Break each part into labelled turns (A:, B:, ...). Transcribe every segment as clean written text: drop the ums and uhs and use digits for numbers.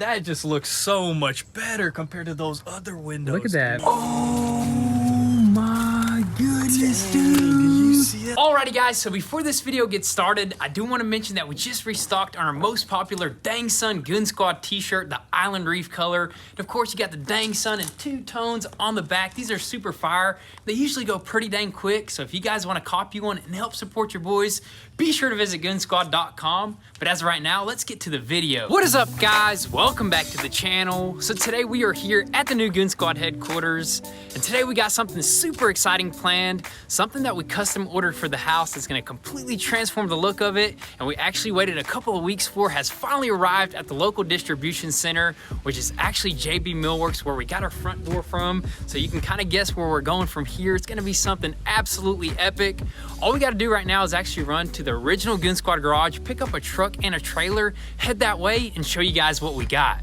A: That just looks so much better compared to those other windows.
B: Look at that.
A: Dude.
B: Oh my goodness, dude.
A: Did you see it?
C: Alrighty guys, so before this video gets started, I do want to mention that we just restocked on our most popular Dang Sun Goonzquad t-shirt, the Island Reef color. And of course you got the Dang Sun in 2 tones on the back. These are super fire. They usually go pretty dang quick, so if you guys want to copy one and help support your boys, be sure to visit goonzquad.com. But as of right now, let's get to the video. What is up guys? Welcome back to the channel. So today we are here at the new Goonzquad headquarters, and today we got something super exciting planned, something that we custom ordered for the house that's gonna completely transform the look of it, and we actually waited a couple of weeks for, has finally arrived at the local distribution center, which is actually JB Millworks, where we got our front door from. So you can kind of guess where we're going from here. It's gonna be something absolutely epic. All we gotta do right now is actually run to the original Goonzquad garage, pick up a truck and a trailer, head that way, and show you guys what we got.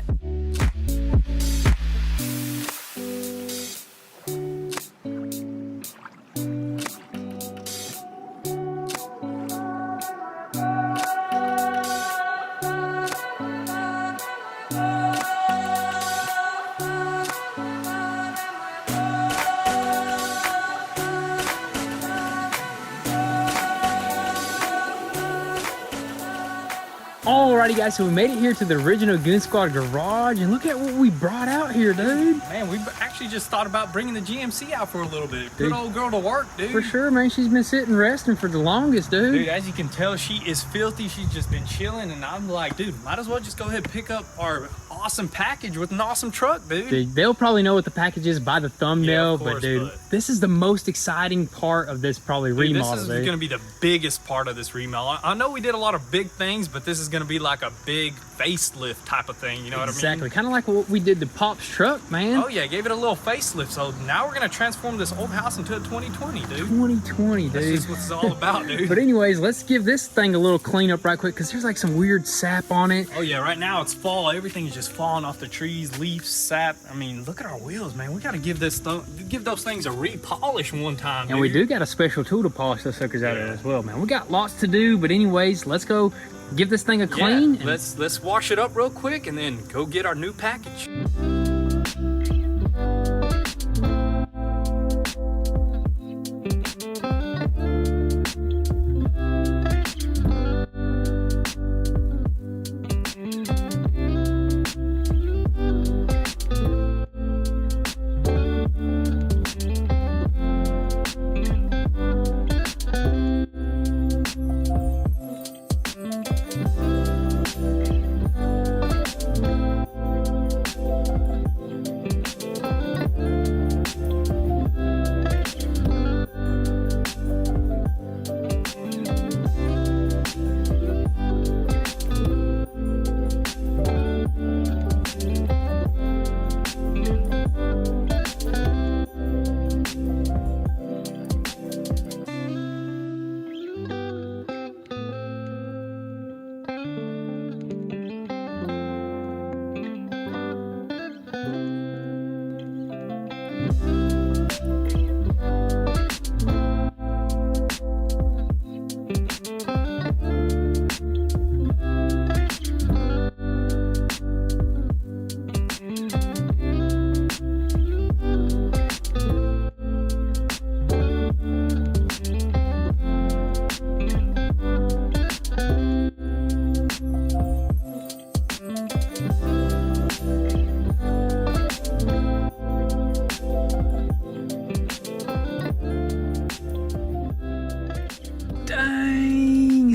C: Alrighty guys, so we made it here to the original Goonzquad garage, and look at what we brought out here, dude.
A: Man, we actually just thought about bringing the GMC out for a little bit. Good old girl to work, dude.
B: For sure, man. She's been sitting resting for the longest, dude.
A: Dude, as you can tell, she is filthy. She's just been chilling, and I'm like, dude, might as well just go ahead and pick up our awesome package with an awesome truck, dude.
B: They'll probably know what the package is by the thumbnail,
A: of course,
B: but dude, this is the most exciting part of this remodel.
A: This is going to be the biggest part of this remodel. I know we did a lot of big things, but this is going to be like a big facelift type of thing, you know what I mean?
B: Exactly, kind of like what we did to Pop's truck, man.
A: Oh yeah, gave it a little facelift. So now we're going to transform this old house into a 2020, dude.
B: 2020, dude.
A: That's just what it's all about, dude.
B: But anyways, let's give this thing a little cleanup right quick, because there's like some weird sap on it.
A: Oh yeah, right now it's fall. Everything is just falling off the trees, leaves, sap. I mean, look at our wheels, man. We got to give those things a re-polish one time,
B: and
A: dude.
B: we do got a special tool to polish those suckers out of as well, man. We got lots to do, but anyways, let's go give this thing a clean.
A: Yeah, let's wash it up real quick and then go get our new package.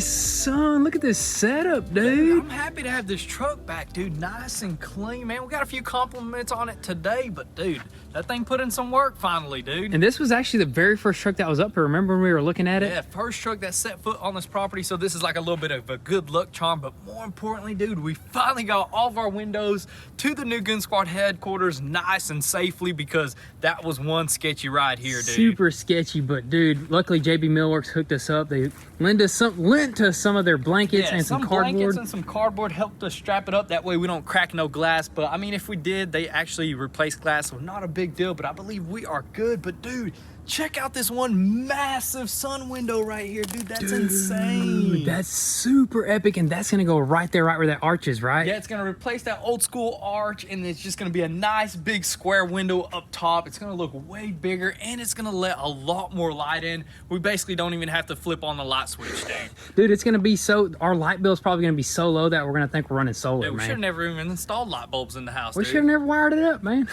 B: Son, look at this setup, dude.
A: I'm happy to have this truck back, dude. Nice and clean, man. We got a few compliments on it today, but dude, that thing put in some work finally, dude.
B: And this was actually the very first truck that was up here. Remember when we were looking at it?
A: Yeah, first truck that set foot on this property. So this is like a little bit of a good luck charm, but more importantly, dude, we finally got all of our windows to the new Goonzquad headquarters nice and safely, because that was one sketchy ride here, dude.
B: Super sketchy, but dude, luckily JB Millworks hooked us up. They lent us some of their blankets and some cardboard.
A: Blankets and some cardboard helped us strap it up. That way we don't crack no glass. But I mean, if we did, they actually replaced glass, so not a big deal. But I believe we are good. But dude, check out this one massive sun window right here, dude. That's insane.
B: That's super epic, and that's gonna go right there, right where that arch is, right?
A: Yeah, it's gonna replace that old school arch, and it's just gonna be a nice big square window up top. It's gonna look way bigger, and it's gonna let a lot more light in. We basically don't even have to flip on the light switch,
B: dude. It's gonna be our light bill is probably gonna be so low that we're gonna think we're running solar.
A: Yeah, we should have never even installed light bulbs in the house.
B: We should have never wired it up, man.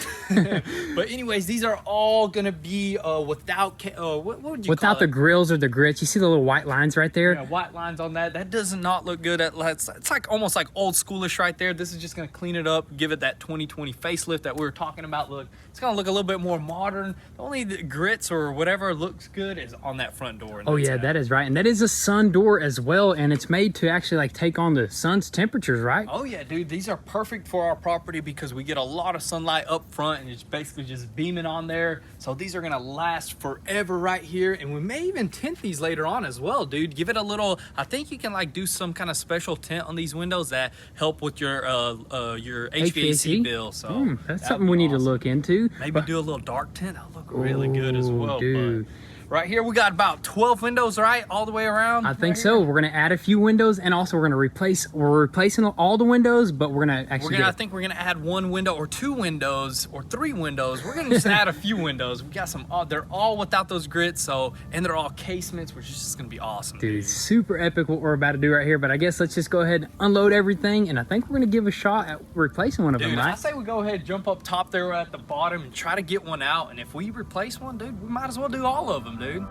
A: But anyways, these are all gonna be without what would you
B: without
A: call
B: the
A: it?
B: grills or the grits. You see the little white lines right there?
A: Yeah, white lines on that. That does not look good. It's like almost like old schoolish right there. This is just gonna clean it up, give it that 2020 facelift that we were talking about. Look, it's gonna look a little bit more modern. The only grits or whatever looks good is on that front door.
B: Oh yeah, that is right, and that is a sun door as well, and it's made to actually like take on the sun's temperatures, right?
A: Oh yeah, dude, these are perfect for our property because we get a lot of sunlight up front and it's basically just beaming on there. So these are gonna last forever right here, and we may even tint these later on as well, dude. Give it a little. I think you can like do some kind of special tint on these windows that help with your HVAC bill. So
B: that's something we need to look into.
A: Maybe do a little dark tint. That'll look really good as well,
B: dude.
A: But right here we got about 12 windows, right, all the way around.
B: I think so. We're gonna add a few windows, and also we're replacing all the windows, but we're gonna actually.
A: I think we're gonna add one window or two windows or three windows. We're gonna just add a few windows. We got some. They're all without those grits, and they're all casements, which is just gonna be awesome.
B: Dude, it's super epic what we're about to do right here. But I guess let's just go ahead and unload everything, and I think we're gonna give a shot at replacing one of them. Right?
A: I say we go ahead, jump up top there at the bottom, and try to get one out. And if we replace one, dude, we might as well do all of them, dude.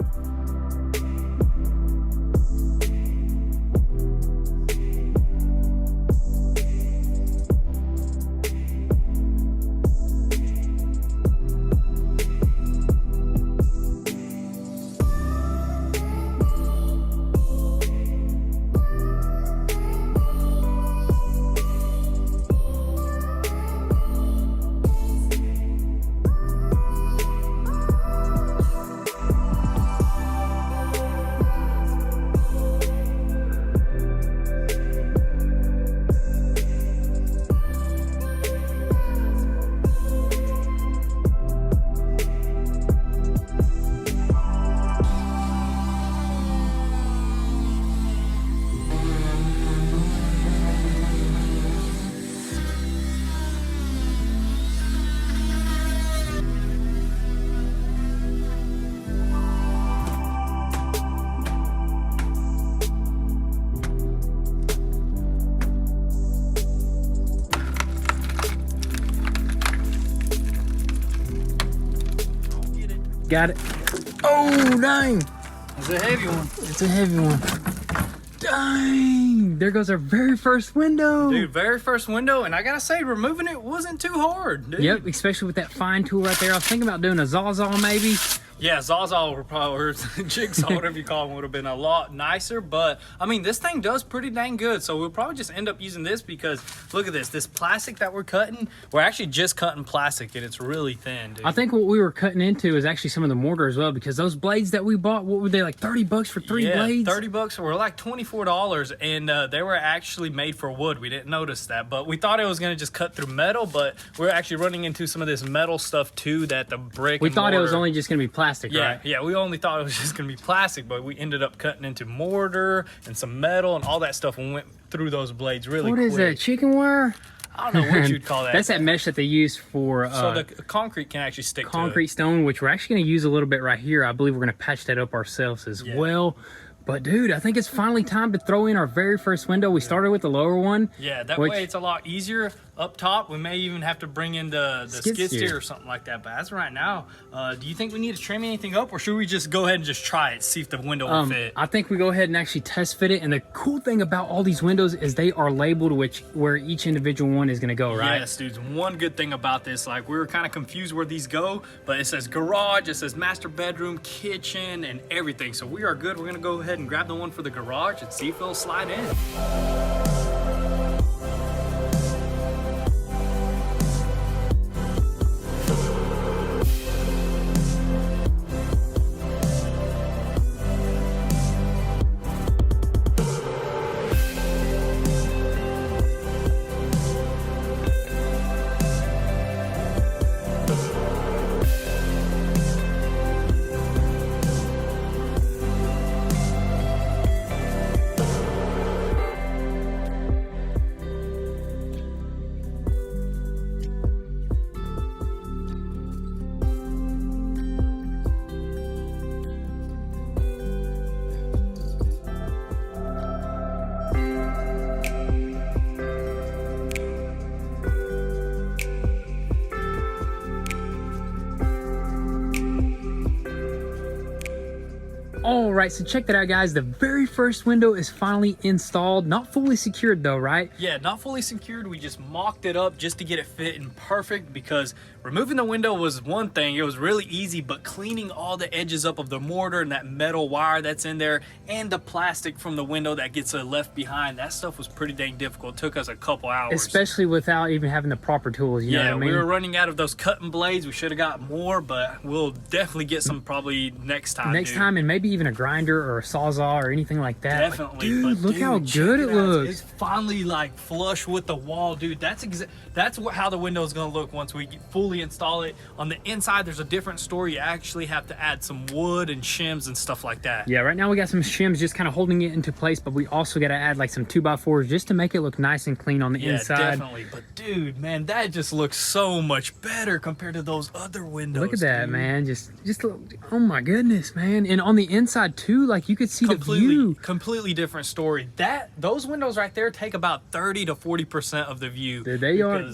B: Got it. Oh, dang.
A: It's a heavy one.
B: It's a heavy one. Dang. There goes our very first window.
A: Dude, very first window. And I gotta say, removing it wasn't too hard, dude.
B: Yep, especially with that fine tool right there. I was thinking about doing a Zawzall maybe.
A: Yeah, Zawzall or Jigsaw, whatever you call them, would have been a lot nicer. But, I mean, this thing does pretty dang good. So we'll probably just end up using this because, look at this. This plastic that we're cutting, we're actually just cutting plastic, and it's really thin, dude.
B: I think what we were cutting into is actually some of the mortar as well, because those blades that we bought, what were they, like 30 bucks for three blades?
A: Yeah, 30 bucks. We're like $24, and they were actually made for wood. We didn't notice that, but we thought it was going to just cut through metal, but we're actually running into some of this metal stuff, too, that the brick
B: We
A: and
B: thought
A: mortar,
B: it was only just going to be plastic, right?
A: Yeah, we only thought it was just gonna be plastic, but we ended up cutting into mortar and some metal and all that stuff and went through those blades really quick.
B: What is that, chicken wire?
A: I don't know what you'd call that.
B: That's that mesh that they use for
A: so the concrete can actually stick
B: concrete
A: to it.
B: stone, which we're actually going to use a little bit right here. I believe we're going to patch that up ourselves as well. But dude, I think it's finally time to throw in our very first window. We started with the lower one.
A: Yeah, that way it's a lot easier up top. We may even have to bring in the skid steer or something like that. But as of right now, do you think we need to trim anything up, or should we just go ahead and just try it, see if the window will fit?
B: I think we go ahead and actually test fit it. And the cool thing about all these windows is they are labeled where each individual one is going to go, right?
A: Yes, dudes. One good thing about this, like we were kind of confused where these go, but it says garage, it says master bedroom, kitchen, and everything. So we are good. We're going to go ahead and grab the one for the garage and see if it'll slide in.
B: All right, so check that out, guys. The very first window is finally installed. Not fully secured though, right?
A: Yeah, not fully secured. We just mocked it up just to get it fit and perfect, because removing the window was one thing. It was really easy, but cleaning all the edges up of the mortar and that metal wire that's in there and the plastic from the window that gets left behind, that stuff was pretty dang difficult. It took us a couple hours.
B: Especially without even having the proper tools, you know what I mean?
A: We were running out of those cutting blades. We should have got more, but we'll definitely get some probably next time.
B: Next time, and maybe even a grinder or a sawzall or anything like that.
A: Definitely.
B: Dude, look how good it looks.
A: It's finally like flush with the wall, dude. That's how the window is gonna look once we fully install it. On the inside, there's a different story. You actually have to add some wood and shims and stuff like that.
B: Yeah, right now we got some shims just kind of holding it into place, but we also got to add like some 2x4s just to make it look nice and clean on the inside.
A: Yeah, definitely. But dude, man, that just looks so much better compared to those other windows.
B: Look at that,
A: dude.
B: man. Just oh my goodness, man. And on the inside too, like you could see the view.
A: Completely different story. Those windows right there take about 30 to 40% of the view.
B: Dude, they are.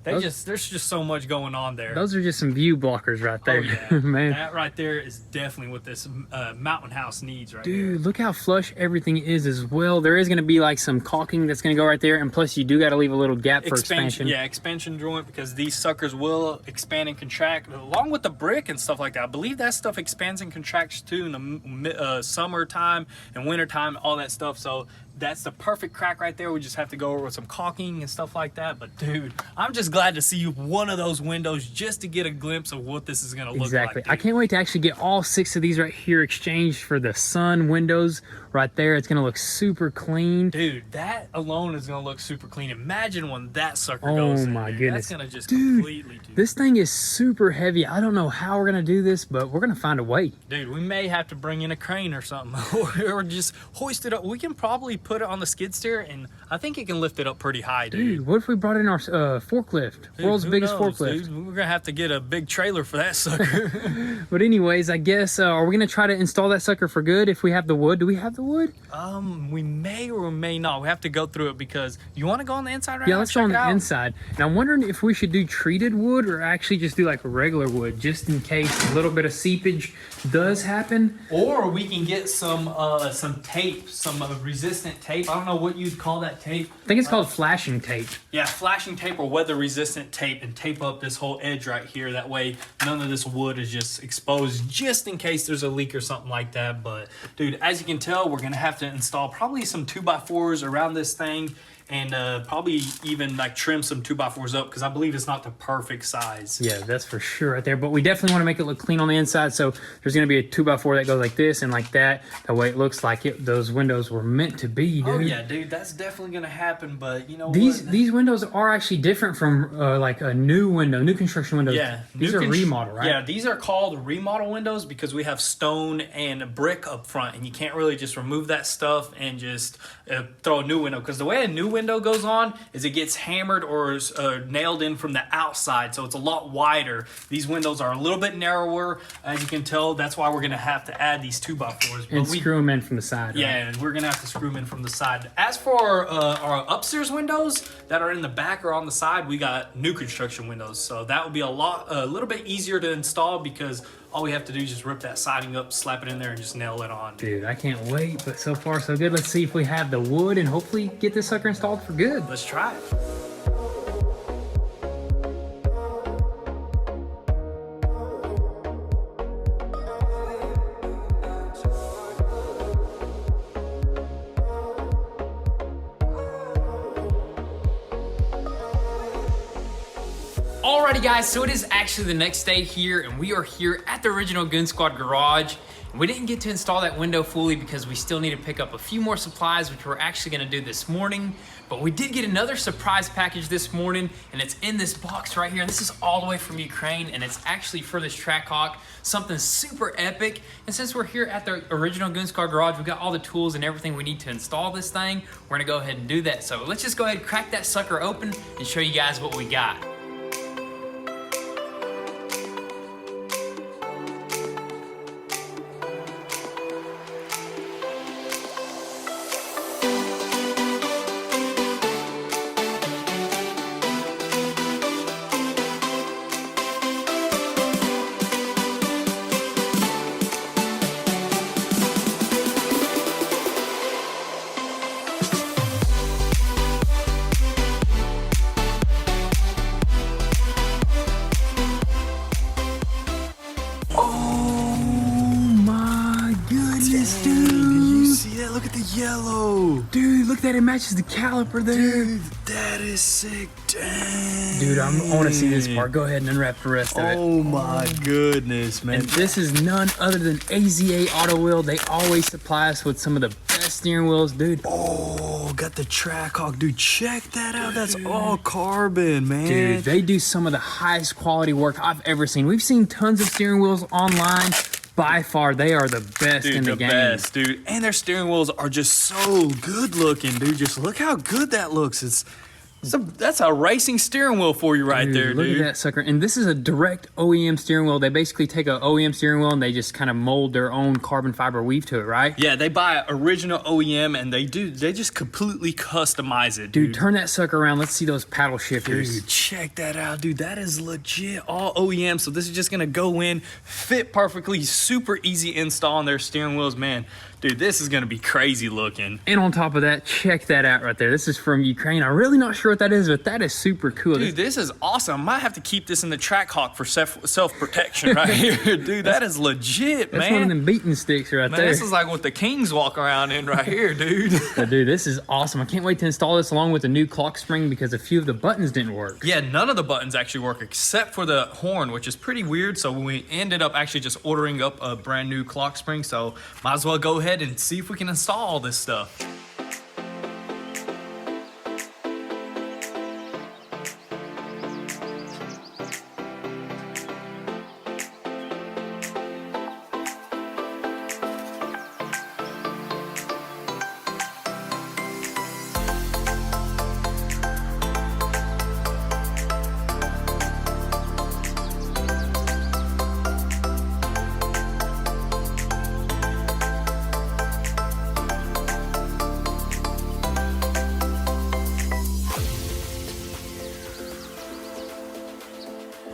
A: There's just so much going on there.
B: Those are just some view blockers right there.
A: Oh, yeah.
B: Man.
A: That right there is definitely what this mountain house needs right
B: Dude,
A: here.
B: look how flush everything is as well. There is going to be like some caulking that's going to go right there, and plus you do got to leave a little gap for expansion.
A: Yeah, expansion joint, because these suckers will expand and contract along with the brick and stuff like that. I believe that stuff expands and contracts too in the summertime and wintertime, all that stuff. So that's the perfect crack right there. We just have to go over with some caulking and stuff like that. But dude, I'm just glad to see one of those windows just to get a glimpse of what this is gonna look like.
B: Exactly.
A: Dude.
B: I can't wait to actually get all 6 of these right here exchanged for the sun windows right there. It's gonna look super clean.
A: Dude, that alone is gonna look super clean. Imagine when that sucker
B: Oh
A: goes in
B: my
A: there.
B: goodness.
A: That's gonna just
B: Dude,
A: completely do.
B: This thing is super heavy. I don't know how we're gonna do this, but we're gonna find a way.
A: Dude, we may have to bring in a crane or something, or just hoist it up. We can probably put it on the skid steer, and I think it can lift it up pretty high, dude.
B: Dude, what if we brought in our forklift?
A: Dude,
B: World's
A: who
B: biggest
A: knows,
B: forklift.
A: dude? We're gonna have to get a big trailer for that sucker.
B: But anyways, I guess, are we gonna try to install that sucker for good if we have the wood? Do we have the wood?
A: We may or may not. We have to go through it, because you want to go on the inside right now?
B: Yeah, let's go on the inside. And I'm wondering if we should do treated wood or actually just do like regular wood, just in case a little bit of seepage does happen.
A: Or we can get some tape, some resistant tape. I don't know what you'd call that tape.
B: I think it's called flashing tape.
A: Yeah, flashing tape or weather resistant tape, and tape up this whole edge right here. That way none of this wood is just exposed, just in case there's a leak or something like that. But dude, as you can tell, we're gonna have to install probably some 2x4s around this thing, and probably even like trim some 2x4s up, because I believe it's not the perfect size.
B: Yeah, that's for sure right there. But we definitely want to make it look clean on the inside. So there's going to be a 2x4 that goes like this and like that. That way it looks like those windows were meant to be, dude.
A: Oh yeah, dude, that's definitely gonna happen. But you know
B: these windows are actually different from like a new construction windows.
A: Yeah,
B: these are remodel, right?
A: Yeah, these are called remodel windows because we have stone and brick up front, and you can't really just remove that stuff and just throw a new window, because the way a new window goes on is it gets hammered or nailed in from the outside, so it's a lot wider. These windows are a little bit narrower, as you can tell. That's why we're gonna have to add these 2x4s.
B: And screw them in from the side.
A: Yeah,
B: right?
A: and we're gonna have to screw them in from the side. As for our upstairs windows that are in the back or on the side, we got new construction windows, so that would be a little bit easier to install, because all we have to do is just rip that siding up, slap it in there, and just nail it on.
B: Dude, I can't wait, but so far so good. Let's see if we have the wood and hopefully get this sucker installed for good.
A: Let's try it.
C: Alrighty guys, so it is actually the next day here, and we are here at the original Goonzquad garage. We didn't get to install that window fully because we still need to pick up a few more supplies, which we're actually gonna do this morning. But we did get another surprise package this morning, and it's in this box right here. And this is all the way from Ukraine, and it's actually for this Trackhawk, something super epic. And since we're here at the original Goonzquad garage, we got all the tools and everything we need to install this thing. We're gonna go ahead and do that. So let's just go ahead and crack that sucker open and show you guys what we got.
B: look at that, it matches the caliper there.
A: Dude, that is sick. Dang.
B: Dude, I want to see this part. Go ahead and unwrap the rest of it.
A: Oh my goodness, man.
B: And this is none other than AZA Auto Wheel. They always supply us with some of the best steering wheels, dude.
A: Oh, got the Trackhawk. Dude, check that out. That's all carbon, man.
B: Dude, they do some of the highest quality work I've ever seen. We've seen tons of steering wheels online. By far, they are the best in the game.
A: Best, dude. And their steering wheels are just so good looking, dude. Just look how good that looks. That's a racing steering wheel for you right there, dude.
B: Look at that sucker. And this is a direct OEM steering wheel. They basically take a OEM steering wheel and they just kind of mold their own carbon fiber weave to it, right?
A: Yeah, they buy original OEM and they just completely customize it,
B: dude. Turn that sucker around. Let's see those paddle shifters.
A: Dude, check that out, dude. That is legit all OEM. So this is just gonna go in, fit perfectly, super easy install on their steering wheels, man. Dude, this is gonna be crazy looking.
B: And on top of that, check that out right there. This is from Ukraine. I'm really not sure what that is, but that is super cool.
A: Dude, this is awesome. I might have to keep this in the Trackhawk for self-protection right here. Dude, that is legit, man.
B: That's one of them beating sticks right there.
A: This is like what the Kings walk around in right here, dude.
B: But dude, this is awesome. I can't wait to install this along with the new clock spring because a few of the buttons didn't work.
A: Yeah, none of the buttons actually work except for the horn, which is pretty weird. So we ended up actually just ordering up a brand new clock spring. So might as well go ahead and see if we can install all this stuff.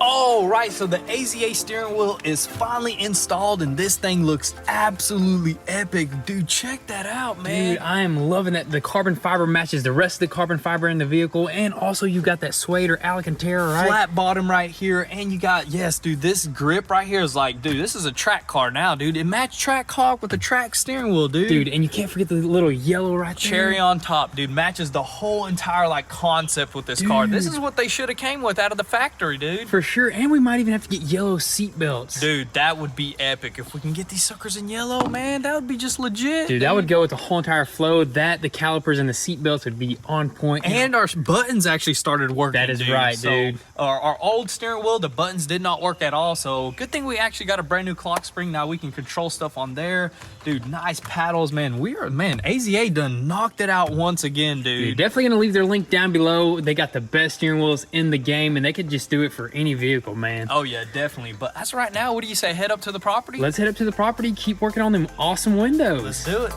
A: All right, so the AZA steering wheel is finally installed and this thing looks absolutely epic. Dude, check that out, man.
B: Dude, I am loving that the carbon fiber matches the rest of the carbon fiber in the vehicle, and also you've got that suede or Alcantara, right?
A: Flat bottom right here, and you got, yes, dude, this grip right here is like, dude, this is a track car now, dude. It matched Trackhawk with the track steering wheel, dude.
B: Dude, and you can't forget the little yellow right there.
A: Cherry on top, dude. Matches the whole entire, like, concept with this car. This is what they should have came with out of the factory, dude.
B: For sure, and we might even have to get yellow seat belts.
A: Dude, that would be epic. If we can get these suckers in yellow, man, that would be just legit.
B: Dude, that would go with the whole entire flow. That, the calipers, and the seat belts would be on point.
A: And our buttons actually started working,
B: That is
A: dude.
B: right,
A: so
B: dude.
A: Our old steering wheel, the buttons did not work at all. So good thing we actually got a brand new clock spring. Now we can control stuff on there. Dude, nice paddles, man. AZA done knocked it out once again, dude.
B: Dude, definitely gonna leave their link down below. They got the best steering wheels in the game, and they could just do it for any vehicle, man.
A: Oh yeah, definitely. But as of right now, what do you say? Head up to the property?
B: Let's head up to the property, keep working on them awesome windows.
A: Let's do it.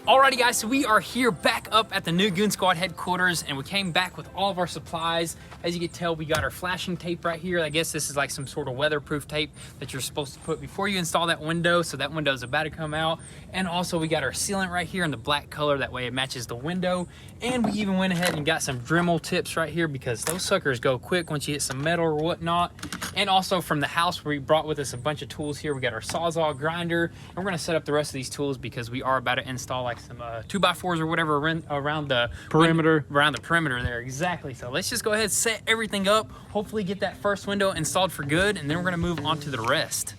C: Alrighty guys, so we are here back up at the new Goonzquad headquarters, and we came back with all of our supplies. As you can tell, we got our flashing tape right here. I guess this is like some sort of weatherproof tape that you're supposed to put before you install that window, so that window is about to come out. And also we got our sealant right here in the black color, that way it matches the window. And we even went ahead and got some Dremel tips right here because those suckers go quick once you hit some metal or whatnot. And also from the house, we brought with us a bunch of tools here. We got our Sawzall grinder, and we're gonna set up the rest of these tools because we are about to install like some 2x4s or whatever around the
B: Perimeter.
C: around the perimeter there. Exactly. So let's just go ahead and set everything up, hopefully get that first window installed for good, and then we're gonna move on to the rest.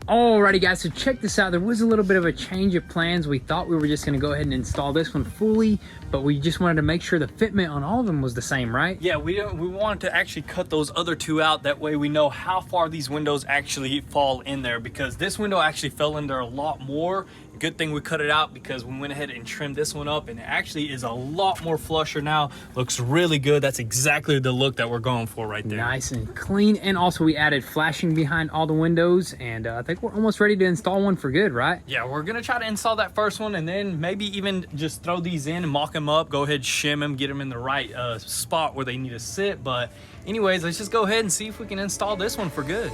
B: Alrighty guys, so check this out. There was a little bit of a change of plans. We thought we were just gonna go ahead and install this one fully, but we just wanted to make sure the fitment on all of them was the same, right?
A: Yeah, we wanted to actually cut those other two out. That way we know how far these windows actually fall in there, because this window actually fell in there a lot more. Good thing we cut it out, because we went ahead and trimmed this one up, and it actually is a lot more flusher now. Looks really good. That's exactly the look that we're going for right there.
B: Nice and clean. And also we added flashing behind all the windows, and I think we're almost ready to install one for good, right?
A: Yeah, we're gonna try to install that first one, and then maybe even just throw these in and mock them up, go ahead, shim them, get them in the right spot where they need to sit. But anyways, let's just go ahead and see if we can install this one for good.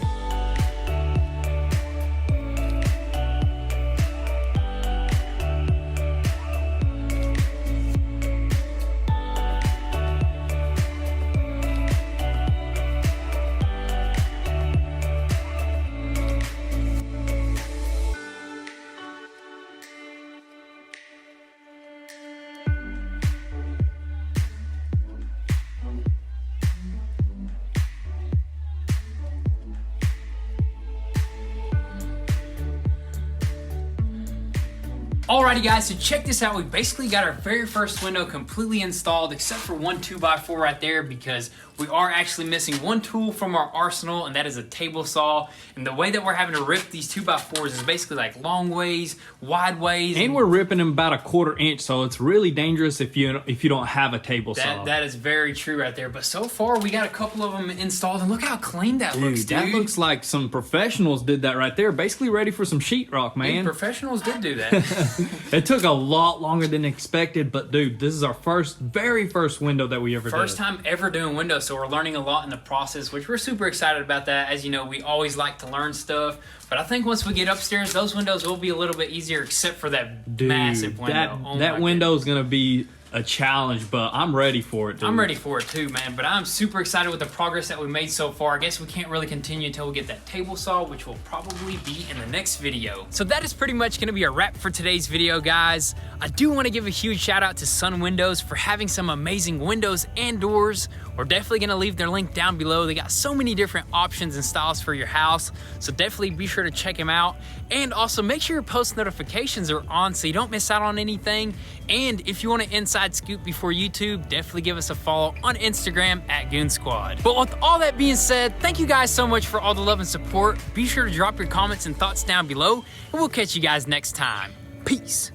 C: Alrighty guys, so check this out. We basically got our very first window completely installed, except for one 2x4 right there, because we are actually missing one tool from our arsenal, and that is a table saw. And the way that we're having to rip these 2x4s is basically like long ways, wide ways.
A: And we're ripping them about a 1/4 inch, so it's really dangerous if you don't have a table saw.
C: That is very true right there. But so far, we got a couple of them installed, and look how clean that looks, dude.
A: That looks like some professionals did that right there. Basically ready for some sheetrock, man.
C: Dude, professionals did do that.
A: It took a lot longer than expected, but dude, this is our very first window that we ever did.
C: First time ever doing windows, so we're learning a lot in the process, which we're super excited about that. As you know, we always like to learn stuff, but I think once we get upstairs, those windows will be a little bit easier, except for that massive window.
A: That window is gonna be a challenge, but I'm ready for it, dude.
C: I'm ready for it too, man, but I'm super excited with the progress that we made so far. I guess we can't really continue until we get that table saw, which will probably be in the next video. So that is pretty much gonna be a wrap for today's video, guys. I do wanna give a huge shout out to Sun Windows for having some amazing windows and doors. We're definitely gonna leave their link down below. They got so many different options and styles for your house, so definitely be sure to check them out. And also make sure your post notifications are on so you don't miss out on anything. And if you want an inside scoop before YouTube, definitely give us a follow on Instagram at Goonzquad. But with all that being said, thank you guys so much for all the love and support. Be sure to drop your comments and thoughts down below, and we'll catch you guys next time. Peace.